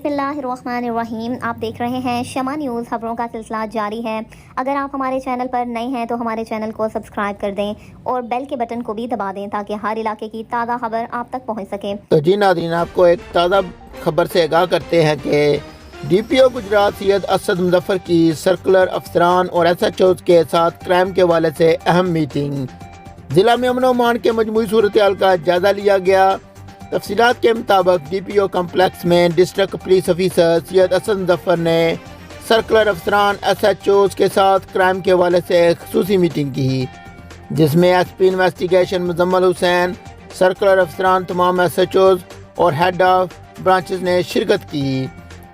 बिस्मिल्लाहिर्रहमानिर्रहीम। आप देख रहे हैं शमा न्यूज़। खबरों का सिलसिला जारी है। अगर आप हमारे चैनल पर नए हैं तो हमारे चैनल को सब्सक्राइब कर दें और बेल के बटन को भी दबा दें ताकि हर इलाके की ताज़ा खबर आप तक पहुंच सके। तो जी नाज़रीन, आपको एक ताज़ा खबर से आगाह करते हैं कि DPO गुजरात सैयद असद मुजफ्फर की सर्कुलर अफसरान और SHOs के साथ क्राइम के हवाले से अहम मीटिंग। ज़िला में अमन अमान के मजमूई सूरत हाल का जायज़ा लिया गया। तफसीलात के मुताबिक DPO कम्प्लेक्स में district police officer Syed Asad Muzaffar ने सर्कुलर अफसरान SHOs के साथ क्राइम के हवाले से एक खुसूसी मीटिंग की, जिसमें SP investigation Muzammil Hussain, circular अफसरान तमाम SHOs और हेड ऑफ ब्रांचेस ने शिरकत की।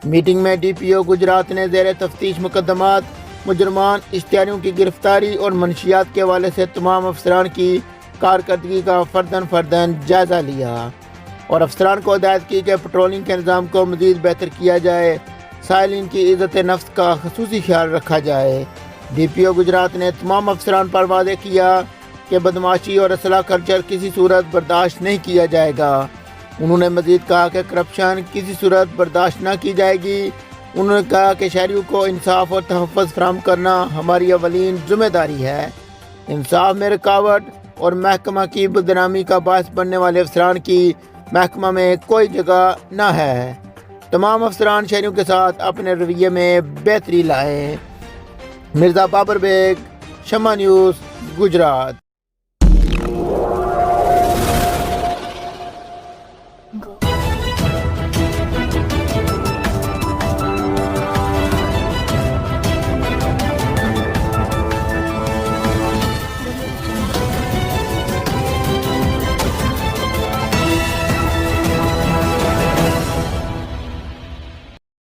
मीटिंग में DPO गुजरात ने ज़ेर तफ्तीश मुकदमात, मुजरमान, इश्तिहारियों की गिरफ्तारी और मनशियात के हवाले से तमाम अफसरान की कारकर्दगी का फर्दन जायज़ा लिया और अफसरान को हिदायत की कि पेट्रोलिंग के निज़ाम को मज़ीद बेहतर किया जाए, साइलिन की इज़्ज़त नफ्स का ख़ुसूसी ख्याल रखा जाए। DPO गुजरात ने तमाम अफसरान पर वादे किया कि बदमाशी और असला कल्चर किसी सूरत बर्दाश्त नहीं किया जाएगा। उन्होंने मज़ीद कहा कि करप्शन किसी सूरत बर्दाश्त न की जाएगी। उन्होंने कहा कि शहरियों को इंसाफ और तहफ़्फ़ुज़ फराहम करना हमारी अवलीन ज़िम्मेदारी है। इंसाफ में रुकावट और महकमा की बदनामी का बायस बनने वाले अफसरान की महकमा में कोई जगह न है। तमाम अफसरान शहरियों के साथ अपने रवैये में बेहतरी लाएँ। मिर्ज़ा बाबर बेग, शमा न्यूज़, गुजरात।